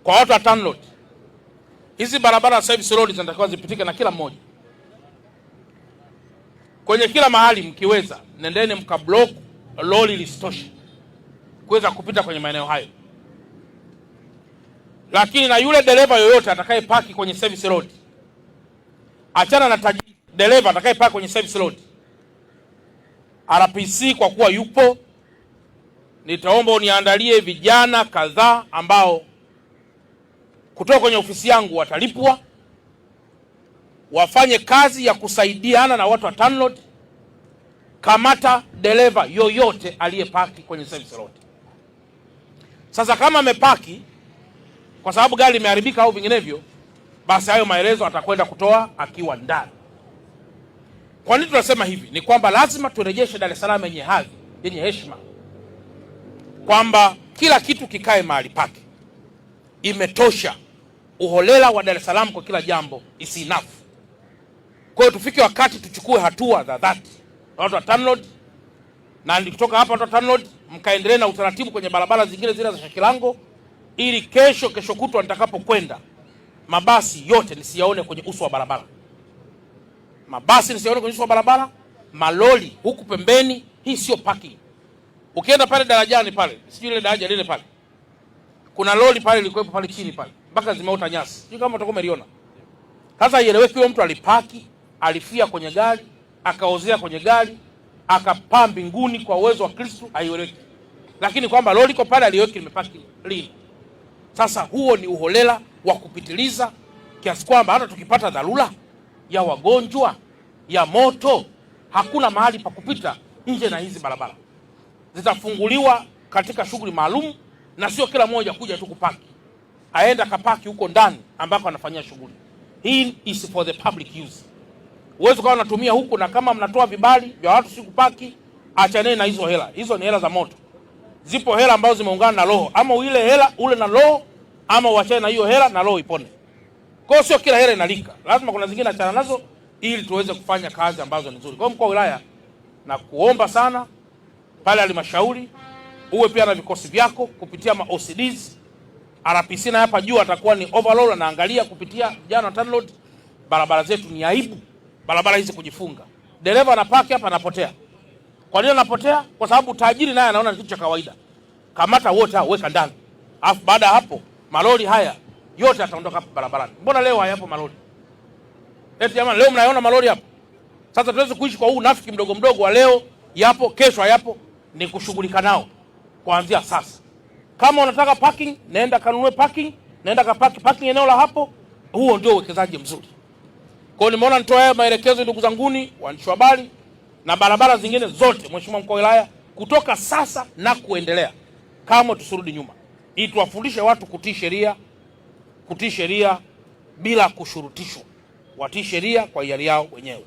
Kwa watu wa TANROADS, hizi barabara service road zinatakiwa zipitike na kila mmoja. Kwenye kila mahali mkiweza, nendeni mkablock lori lisitoshe kuweza kupita kwenye maeneo hayo. Lakini na yule dereva yoyote atakaye paki kwenye service road, achana na dereva atakaye paki kwenye service road, RPC kwa kuwa yupo, nitaomba uniandalie vijana kadhaa ambao kutoka kwenye ofisi yangu watalipwa wafanye kazi ya kusaidiana na watu wa TANROADS. Kamata dereva yoyote aliyepaki kwenye service road. Sasa kama amepaki kwa sababu gari limeharibika au vinginevyo, basi hayo maelezo atakwenda kutoa akiwa ndani. Kwa nini tunasema hivi? Ni kwamba lazima turejeshe Dar es Salaam yenye hadhi, yenye heshima, kwamba kila kitu kikae mahali pake. Imetosha uholela wa Dar es Salaam kwa kila jambo, is enough. Kwa hiyo tufike wakati tuchukue hatua za dhati. Watu wa TANROADS, na nikitoka hapa watu wa TANROADS mkaendelee na utaratibu kwenye barabara zingine zile za Shakilango, ili kesho kutwa nitakapokwenda mabasi yote nisiyaone kwenye uso wa barabara. Mabasi nisiyaone kwenye uso wa barabara, maloli huku pembeni. Hii sio parking. Ukienda pale darajani pale, sijui ile daraja lile pale, kuna lori pale lilikuwepo pale chini pale mpaka zimeota nyasi. Sijui kama utakuwa umeliona. Sasa ieleweke, huyo mtu alipaki, alifia kwenye gari, akaozea kwenye gari, akapaa mbinguni kwa uwezo wa Kristo, haieleweki. Lakini kwamba lori liko pale aliweki limepaki lini. Sasa huo ni uholela wa kupitiliza kiasi kwamba hata tukipata dharura ya wagonjwa, ya moto, hakuna mahali pa kupita nje na hizi barabara. Zitafunguliwa katika shughuli maalum, na sio kila mmoja kuja tu kupaki. Aenda kapaki huko ndani ambako anafanyia shughuli. Hii is for the public use. Uwezo kwa unatumia huku, na kama mnatoa vibali vya watu si kupaki, achaneni na hizo hela. Hizo ni hela za moto. Zipo hela ambazo zimeungana na roho. Ama ile hela ule na roho, ama uachane na hiyo hela na roho ipone. Kwa hiyo sio kila hela inalika. Lazima kuna zingine achana nazo ili tuweze kufanya kazi ambazo ni nzuri. Kwa hiyo mkuu wa wilaya, na kuomba sana pale halmashauri uwe pia na vikosi vyako kupitia ma OCDs. RPC na hapa juu atakuwa ni overall, anaangalia kupitia vijana wa TANROADS. Barabara zetu ni aibu barabara hizi kujifunga. Dereva anapaki hapa anapotea. Kwa nini anapotea? Kwa sababu tajiri naye anaona ni kitu cha kawaida. Kamata wote hao, weka ndani. Alafu baada ya hapo malori haya yote yataondoka hapa barabarani. Mbona leo hayapo malori? Eti jamani, leo mnaona malori hapo? Sasa tuweze kuishi kwa huu nafiki mdogo mdogo wa leo yapo, kesho hayapo. Ni kushughulika nao kuanzia sasa. Kama unataka parking, nenda kanunue parking, nenda kapaki parking eneo la hapo. Huo ndio uwekezaji mzuri. Kwa hiyo nimeona nitoa haya maelekezo, ndugu zanguni waandishi wa habari, na barabara zingine zote, Mheshimiwa Mkuu wa Wilaya, kutoka sasa na kuendelea, kama tusirudi nyuma, ili tuwafundishe watu kutii sheria bila kushurutishwa. Watii sheria kwa hiari yao wenyewe.